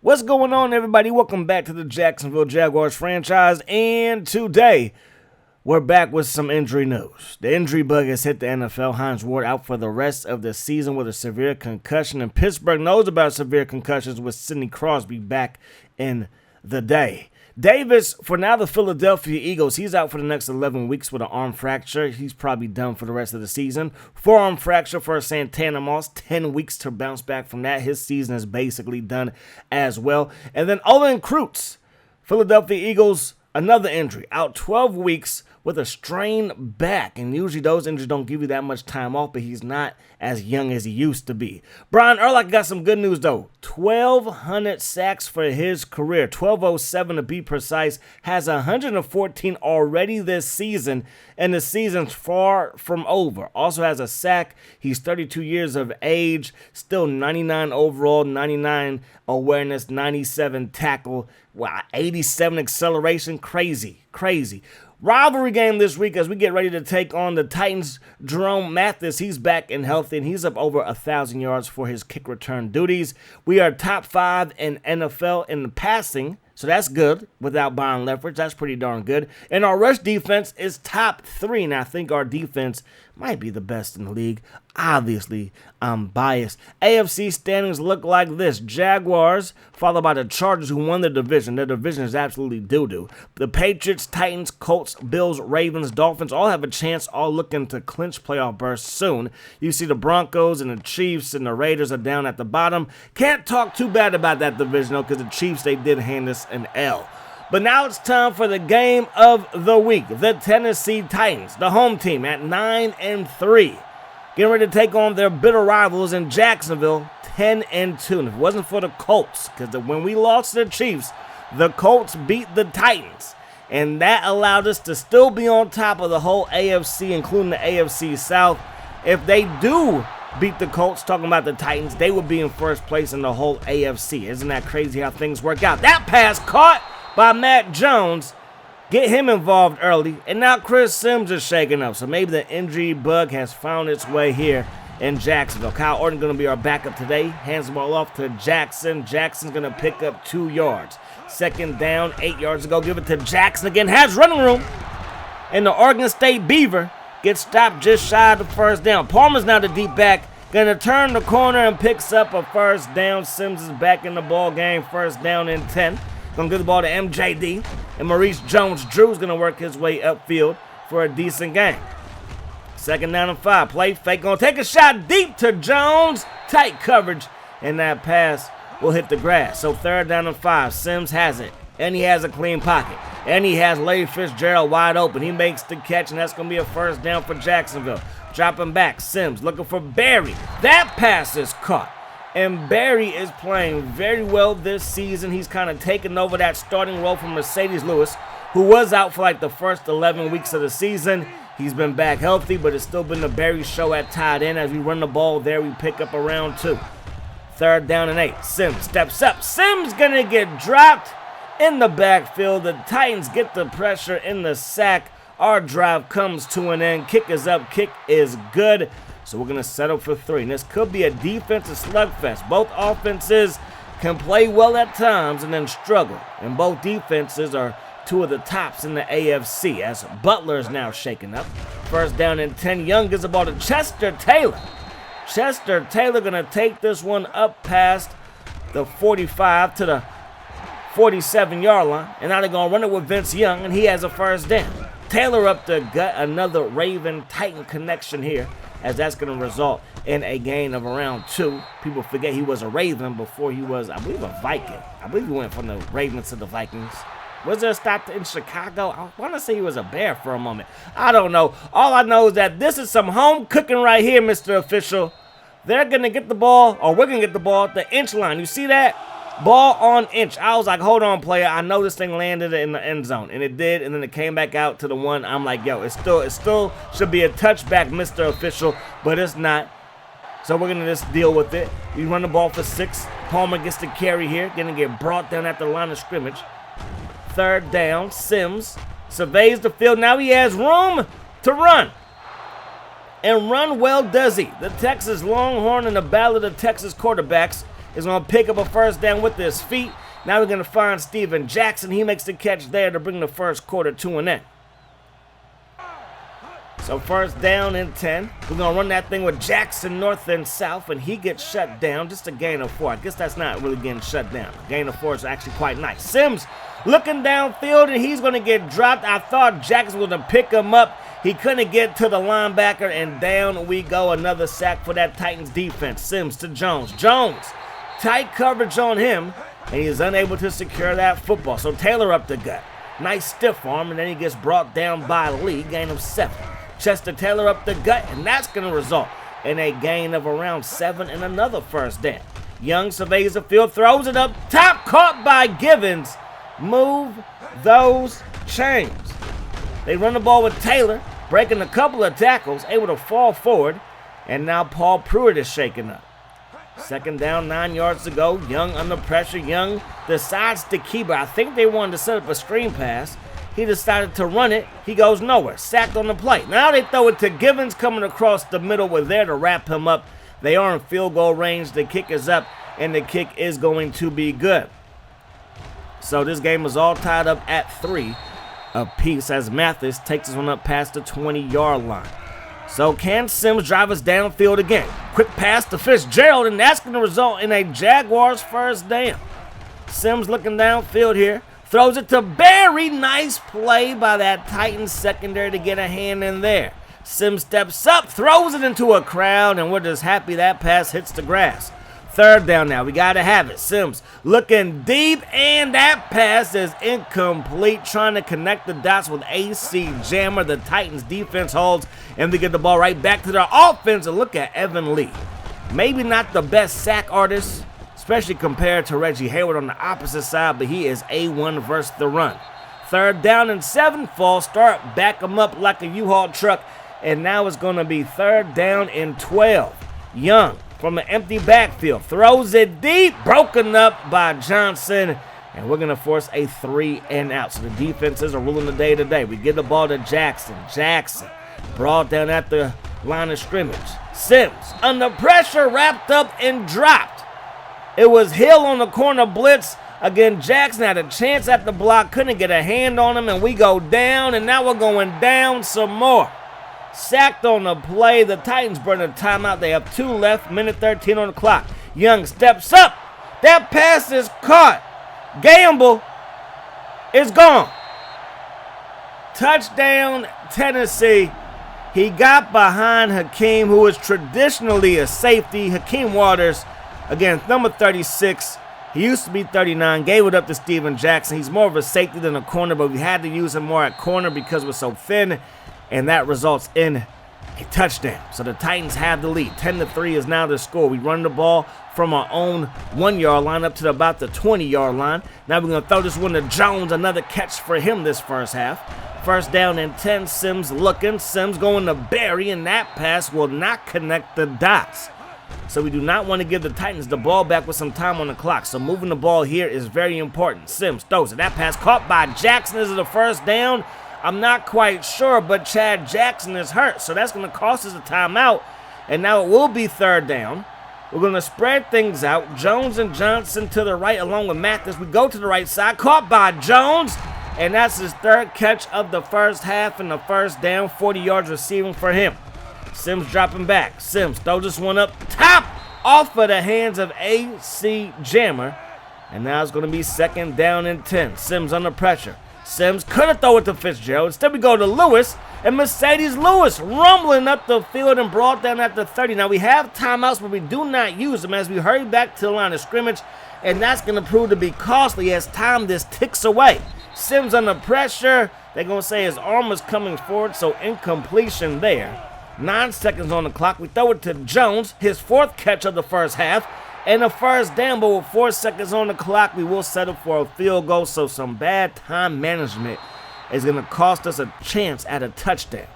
What's going on, everybody? Welcome back to the Jacksonville Jaguars Franchise, and today we're back with some injury news. The injury bug has hit the NFL. Hines Ward out for the rest of the season with a severe concussion, and Pittsburgh knows about severe concussions with Sidney Crosby back in the day. Davis, for now the Philadelphia Eagles, he's out for the next 11 weeks with an arm fracture. He's probably done for the rest of the season. Forearm fracture for Santana Moss, 10 weeks to bounce back from that. His season is basically done as well. And then Olin Kreutz, Philadelphia Eagles, another injury, out 12 weeks with a strained back. And usually those injuries don't give you that much time off, but he's not as young as he used to be. Brian Urlacher got some good news, though. 1,200 sacks for his career, 1,207 to be precise, has 114 already this season, and the season's far from over. Also has a sack. He's 32 years of age, still 99 overall, 99 awareness, 97 tackle, wow, 87 acceleration. Crazy. Rivalry game this week as we get ready to take on the Titans. Jerome Mathis, he's back and healthy, and he's up over 1,000 yards for his kick return duties. We are top 5 in NFL in the passing, so that's good without Byron Leftwich. That's pretty darn good. And our rush defense is top 3, and I think our defense might be the best in the league. Obviously, I'm biased. AFC standings look like this. Jaguars, followed by the Chargers, who won the division. Their division is absolutely doo-doo. The Patriots, Titans, Colts, Bills, Ravens, Dolphins all have a chance, all looking to clinch playoff berths soon. You see the Broncos and the Chiefs and the Raiders are down at the bottom. Can't talk too bad about that division, though, because the Chiefs, they did hand us an L. But now it's time for the game of the week. The Tennessee Titans, the home team at 9-3. Getting ready to take on their bitter rivals in Jacksonville, 10-2. And if it wasn't for the Colts, because when we lost to the Chiefs, the Colts beat the Titans. And that allowed us to still be on top of the whole AFC, including the AFC South. If they do beat the Colts, talking about the Titans, they would be in first place in the whole AFC. Isn't that crazy how things work out? That pass caught by Matt Jones. Get him involved early, and now Chris Sims is shaking up. So maybe the injury bug has found its way here in Jacksonville. Kyle Orton going to be our backup today. Hands the ball off to Jackson. Jackson's going to pick up 2 yards. Second down, 8 yards to go. Give it to Jackson again. Has running room. And the Oregon State Beaver gets stopped just shy of the first down. Palmer's now the deep back. Going to turn the corner and picks up a first down. Sims is back in the ball game. First down and 10. Going to give the ball to MJD. And Maurice Jones-Drew's going to work his way upfield for a decent game. Second down and 5. Play fake. Going to take a shot deep to Jones. Tight coverage. And that pass will hit the grass. So third down and 5. Sims has it. And he has a clean pocket. And he has Larry Fitzgerald wide open. He makes the catch, and that's going to be a first down for Jacksonville. Dropping back. Sims looking for Barry. That pass is caught. And Barry is playing very well this season. He's kind of taken over that starting role from Mercedes Lewis, who was out for like the first 11 weeks of the season. He's been back healthy, but it's still been the Barry show at tight end. As we run the ball there, we pick up around 2. Third down and 8. Sims steps up. Sims going to get dropped in the backfield. The Titans get the pressure in the sack. Our drive comes to an end. Kick is up. Kick is good. So we're going to settle for 3. And this could be a defensive slugfest. Both offenses can play well at times and then struggle. And both defenses are 2 of the tops in the AFC as Butler is now shaken up. First down and 10. Young gives the ball to Chester Taylor. Chester Taylor going to take this one up past the 45 to the 47-yard line. And now they're going to run it with Vince Young, and he has a first down. Taylor up to gut another Raven-Titan connection here, as that's going to result in a gain of around 2. People forget he was a Raven before he was, I believe, a Viking. I believe he went from the Ravens to the Vikings. Was there a stop in Chicago? I want to say he was a Bear for a moment. I don't know. All I know is that this is some home cooking right here, Mr. Official. They're going to get the ball, or we're going to get the ball at the inch line. You see that? Ball on inch. I was like, hold on, player. I know this thing landed in the end zone. And it did, and then it came back out to the 1. I'm like, yo, it still should be a touchback, Mr. Official, but it's not. So we're going to just deal with it. We run the ball for 6. Palmer gets the carry here. Going to get brought down at the line of scrimmage. Third down. Sims surveys the field. Now he has room to run. And run well does he. The Texas Longhorn in the battle of the Texas quarterbacks is going to pick up a first down with his feet. Now we're going to find Steven Jackson. He makes the catch there to bring the first quarter to an end. So first down and 10. We're going to run that thing with Jackson north and south, and he gets shut down. Just a gain of 4. I guess that's not really getting shut down. A gain of 4 is actually quite nice. Sims looking downfield, and he's going to get dropped. I thought Jackson was going to pick him up. He couldn't get to the linebacker, and down we go. Another sack for that Titans defense. Sims to Jones. Jones, tight coverage on him, and he's unable to secure that football. So Taylor up the gut. Nice stiff arm, and then he gets brought down by Lee. Gain of 7. Chester Taylor up the gut, and that's going to result in a gain of around 7 and another first down. Young surveys the field, throws it up top, caught by Givens. Move those chains. They run the ball with Taylor, breaking a couple of tackles, able to fall forward, and now Paul Pruitt is shaken up. Second down, 9 yards to go. Young under pressure. Young decides to keep it. I think they wanted to set up a screen pass. He decided to run it. He goes nowhere. Sacked on the play. Now they throw it to Givens coming across the middle. We're there to wrap him up. They are in field goal range. The kick is up, and the kick is going to be good. So this game is all tied up at 3 apiece as Mathis takes this one up past the 20-yard line. So can Sims drive us downfield again? Quick pass to Fitzgerald, and that's going to result in a Jaguars first down. Sims looking downfield here. Throws it to Barry. Nice play by that Titans secondary to get a hand in there. Sims steps up, throws it into a crowd, and we're just happy that pass hits the grass. Third down now. We got to have it. Sims looking deep, and that pass is incomplete. Trying to connect the dots with AC Jammer. The Titans defense holds, and we get the ball right back to their offense. And look at Evan Lee. Maybe not the best sack artist, especially compared to Reggie Hayward on the opposite side, but he is A1 versus the run. Third down and 7. False start. Back him up like a U-Haul truck, and now it's going to be third down and 12. Young from an empty backfield throws it deep, broken up by Johnson, and we're going to force a 3 and out. So the defenses are ruling the day today. We get the ball to Jackson. Jackson brought down at the line of scrimmage. Sims under pressure, wrapped up and dropped. It was Hill on the corner blitz. Again, Jackson had a chance at the block, couldn't get a hand on him, and we go down, and now we're going down some more. Sacked on the play. The Titans burn a timeout. They have 2 left, minute 13 on the clock. Young steps up. That pass is caught. Gamble is gone. Touchdown, Tennessee. He got behind Hakeem, who is traditionally a safety. Hakeem Waters, again, number 36. He used to be 39, gave it up to Steven Jackson. He's more of a safety than a corner, but we had to use him more at corner because we're so thin, and that results in a touchdown. So the Titans have the lead. 10-3 is now the score. We run the ball from our own 1-yard line up to about the 20-yard line. Now we're going to throw this one to Jones. Another catch for him this first half. First down and 10. Sims looking. Sims going to Barry, and that pass will not connect the dots. So we do not want to give the Titans the ball back with some time on the clock. So moving the ball here is very important. Sims throws it. That pass caught by Jackson. Is it a first down? I'm not quite sure, but Chad Jackson is hurt. So that's going to cost us a timeout. And now it will be third down. We're going to spread things out. Jones and Johnson to the right along with Mathis. We go to the right side. Caught by Jones. And that's his third catch of the first half and the first down. 40 yards receiving for him. Sims dropping back. Sims throws this one up top off of the hands of AC Jammer. And now it's going to be second down and 10. Sims under pressure. Sims couldn't throw it to Fitzgerald. Instead we go to Lewis. And Mercedes Lewis rumbling up the field and brought down at the 30. Now we have timeouts, but we do not use them as we hurry back to the line of scrimmage. And that's going to prove to be costly as time just ticks away. Sims under pressure. They're going to say his arm is coming forward, so incompletion there. 9 seconds on the clock. We throw it to Jones, his 4th catch of the first half, and a first down. But with 4 seconds on the clock, we will settle for a field goal. So some bad time management is going to cost us a chance at a touchdown.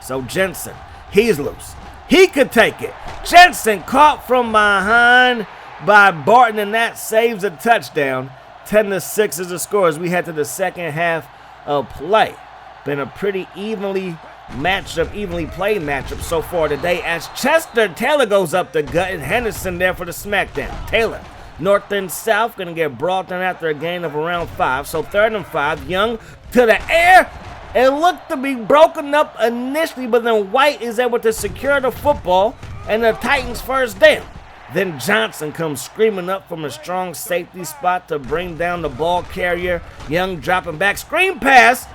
So Jensen, he's loose. He could take it. Jensen caught from behind by Barton, and that saves a touchdown. 10-6 is the score as we head to the second half of play. Been a pretty evenly matchup, evenly played matchup so far today, as Chester Taylor goes up the gut and Henderson there for the smackdown. Taylor, north and south, going to get brought down after a gain of around 5. So 3rd and 5, Young to the air. It looked to be broken up initially, but then White is able to secure the football and the Titans first down. Then Johnson comes screaming up from a strong safety spot to bring down the ball carrier. Young dropping back, screen pass.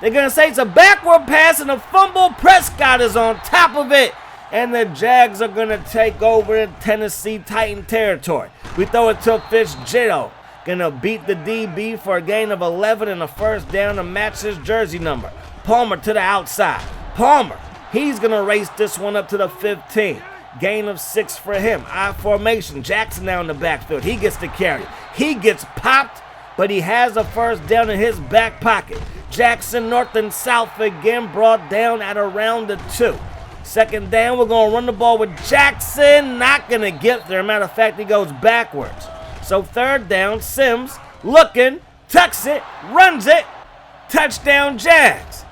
They're going to say it's a backward pass and a fumble. Prescott is on top of it. And the Jags are going to take over in Tennessee Titan territory. We throw it to Fitzgerald. Going to beat the DB for a gain of 11 and a first down to match his jersey number. Palmer to the outside. Palmer, he's going to race this one up to the 15. Gain of 6 for him. I formation. Jackson now in the backfield. He gets the carry. He gets popped, but he has a first down in his back pocket. Jackson north and south again, brought down at around the 2. 2nd down, we're going to run the ball with Jackson. Not going to get there. Matter of fact, he goes backwards. So 3rd down, Sims looking, tucks it, runs it. Touchdown, Jags.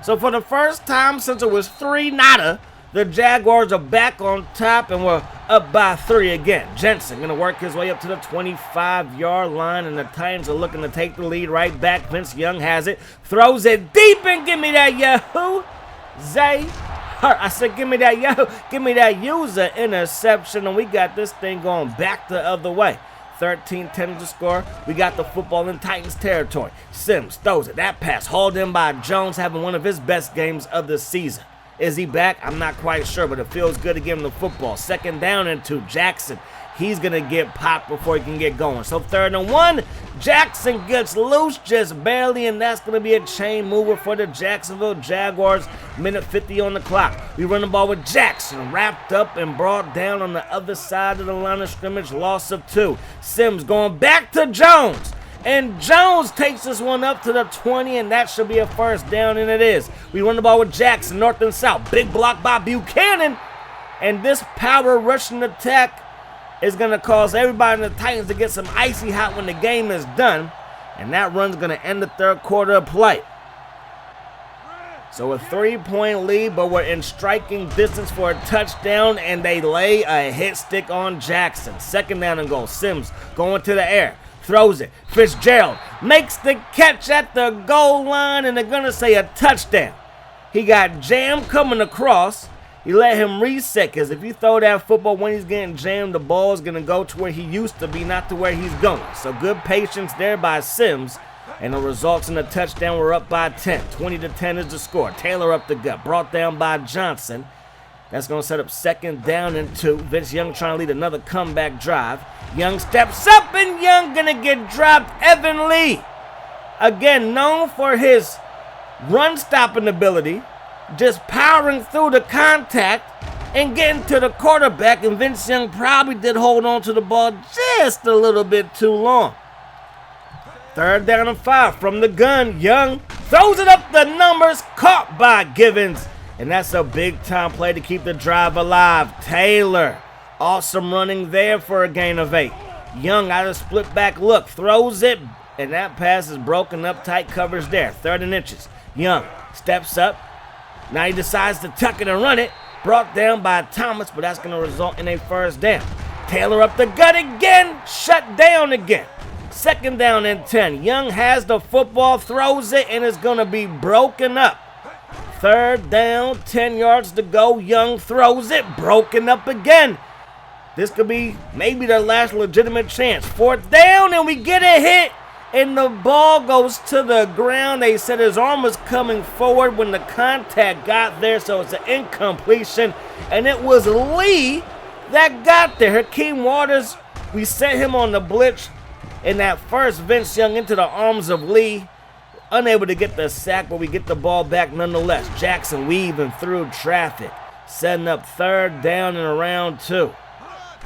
So for the first time since it was 3-0, the Jaguars are back on top, and we're up by 3 again. Jensen going to work his way up to the 25-yard line, and the Titans are looking to take the lead right back. Vince Young has it, throws it deep, and give me that Yahoo! I said, give me that Yahoo! Give me that user interception, and we got this thing going back the other way. 13-10 to score. We got the football in Titans territory. Sims throws it. That pass hauled in by Jones, having one of his best games of the season. Is he back? I'm not quite sure, but it feels good to give him the football. 2nd down and 2. Jackson, he's going to get popped before he can get going. So 3rd and 1, Jackson gets loose just barely, and that's going to be a chain mover for the Jacksonville Jaguars. Minute 50 on the clock. We run the ball with Jackson, wrapped up and brought down on the other side of the line of scrimmage, loss of 2. Sims going back to Jones. And Jones takes this one up to the 20, and that should be a first down, and it is. We run the ball with Jackson, north and south. Big block by Buchanan. And this power rushing attack is going to cause everybody in the Titans to get some icy hot when the game is done. And that run's going to end the 3rd quarter of play. So a 3-point lead, but we're in striking distance for a touchdown, and they lay a hit stick on Jackson. 2nd down and goal. Sims going to the air. Throws it. Fitzgerald makes the catch at the goal line, and they're going to say a touchdown. He got jammed coming across. You let him reset, because if you throw that football when he's getting jammed, the ball is going to go to where he used to be, not to where he's going. So good patience there by Sims, and the results in the touchdown were up by 10. 20-10 is the score. Taylor up the gut, brought down by Johnson. That's going to set up 2nd down and 2. Vince Young trying to lead another comeback drive. Young steps up, and Young going to get dropped. Evan Lee, again, known for his run-stopping ability, just powering through the contact and getting to the quarterback, and Vince Young probably did hold on to the ball just a little bit too long. 3rd down and 5 from the gun. Young throws it up the numbers, caught by Givens. And that's a big-time play to keep the drive alive. Taylor, awesome running there for a gain of 8. Young out of split back look, throws it, and that pass is broken up, tight coverage there. 3rd and inches. Young steps up. Now he decides to tuck it and run it. Brought down by Thomas, but that's going to result in a first down. Taylor up the gut again, shut down again. 2nd down and 10. Young has the football, throws it, and it's going to be broken up. 3rd down, 10 yards to go. Young throws it, broken up again. This could be maybe their last legitimate chance. 4th down, and we get a hit, and the ball goes to the ground. They said his arm was coming forward when the contact got there, so it's an incompletion. And it was Lee that got there. Hakeem Waters, we sent him on the blitz, and that first Vince Young into the arms of Lee. Unable to get the sack, but we get the ball back nonetheless. Jackson weaving through traffic, setting up 3rd down and around 2.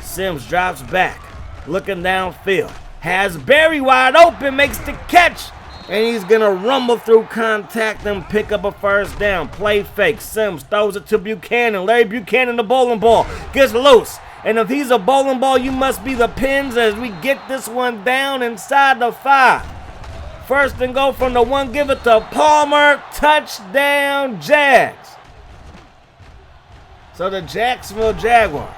Sims drops back, looking downfield. Has Barry wide open, makes the catch, and he's going to rumble through contact and pick up a first down. Play fake. Sims throws it to Buchanan. Larry Buchanan, the bowling ball, gets loose. And if he's a bowling ball, you must be the Pins as we get this one down inside the 5. First and goal from the 1. Give it to Palmer. Touchdown, Jags. So the Jacksonville Jaguars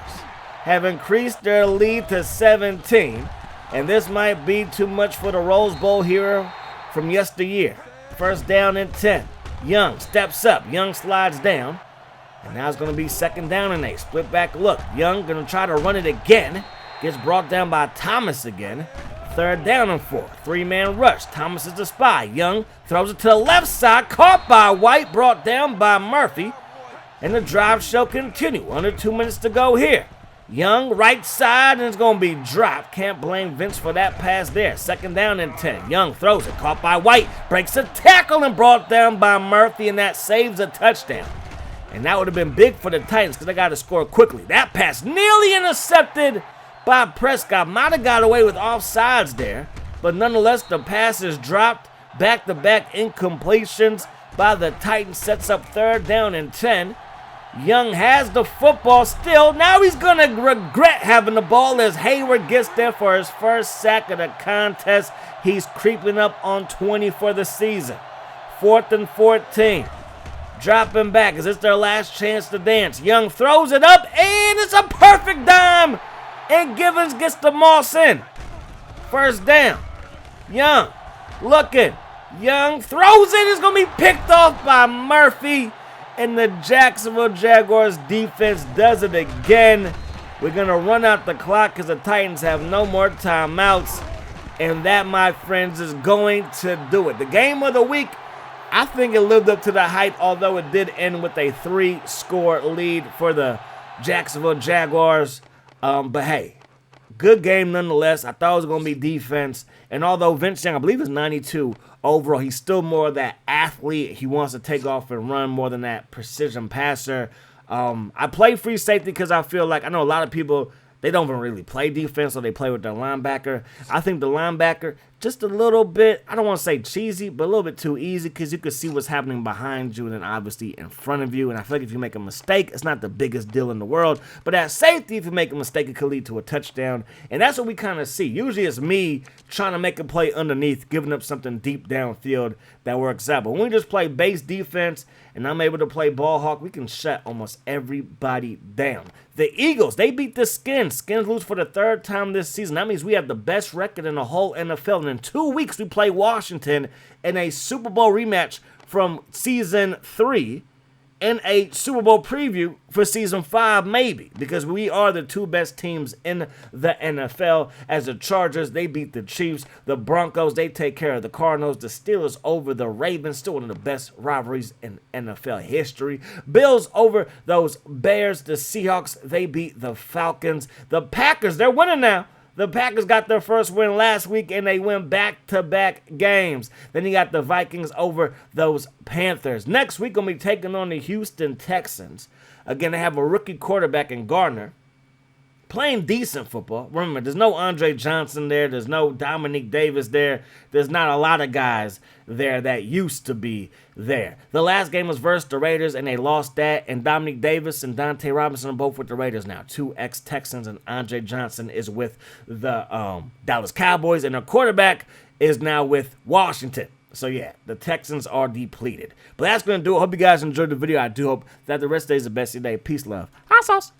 have increased their lead to 17. And this might be too much for the Rose Bowl hero from yesteryear. First down and 10. Young steps up. Young slides down. And now it's going to be 2nd down and 8. Split back look. Young going to try to run it again. Gets brought down by Thomas again. 3rd down and 4. 3-man rush. Thomas is the spy. Young throws it to the left side. Caught by White. Brought down by Murphy. And the drive shall continue. Under 2 minutes to go here. Young right side, and it's going to be dropped. Can't blame Vince for that pass there. 2nd down and 10. Young throws it. Caught by White. Breaks a tackle and brought down by Murphy, and that saves a touchdown. And that would have been big for the Titans because they got to score quickly. That pass nearly intercepted by Prescott. Might have got away with offsides there, but nonetheless, the pass is dropped. Back-to-back incompletions by the Titans. Sets up 3rd down and 10. Young has the football still. Now he's going to regret having the ball as Hayward gets there for his first sack of the contest. He's creeping up on 20 for the season. 4th and 14. Dropping back. Is this their last chance to dance? Young throws it up, and it's a perfect dime. And Givens gets the Moss in. 1st down. Young looking. Young throws it. It's going to be picked off by Murphy. And the Jacksonville Jaguars defense does it again. We're going to run out the clock because the Titans have no more timeouts. And that, my friends, is going to do it. The game of the week, I think it lived up to the hype, although it did end with a 3-score lead for the Jacksonville Jaguars. But hey, good game nonetheless. I thought it was going to be defense. And although Vince Young, I believe, is 92 overall, he's still more of that athlete. He wants to take off and run more than that precision passer. I play free safety because I feel like, I know a lot of people, they don't even really play defense, or they play with their linebacker. I think the linebacker, just a little bit, I don't want to say cheesy, but a little bit too easy because you can see what's happening behind you and then obviously in front of you. And I feel like if you make a mistake, it's not the biggest deal in the world. But at safety, if you make a mistake, it could lead to a touchdown. And that's what we kind of see. Usually it's me trying to make a play underneath, giving up something deep downfield that works out. But when we just play base defense and I'm able to play ball hawk, we can shut almost everybody down. The Eagles, they beat the Skins. Skins lose for the 3rd time this season. That means we have the best record in the whole NFL. And in 2 weeks, we play Washington in a Super Bowl rematch from Season 3 and a Super Bowl preview for Season 5, maybe, because we are the 2 best teams in the NFL. As the Chargers, they beat the Chiefs. The Broncos, they take care of the Cardinals. The Steelers over the Ravens, still one of the best rivalries in NFL history. Bills over those Bears. The Seahawks, they beat the Falcons. The Packers, they're winning now. The Packers got their first win last week, and they win back-to-back games. Then you got the Vikings over those Panthers. Next week, going to be taking on the Houston Texans. Again, they have a rookie quarterback in Gardner, playing decent football. Remember, there's no Andre Johnson there. There's no Dominique Davis there. There's not a lot of guys there that used to be there. The last game was versus the Raiders, and they lost that. And Dominique Davis and Dante Robinson are both with the Raiders now. 2 ex-Texans, and Andre Johnson is with the Dallas Cowboys. And their quarterback is now with Washington. So, yeah, the Texans are depleted. But that's going to do it. Hope you guys enjoyed the video. I do hope that the rest of the day is the best of your day. Peace, love. Hot sauce.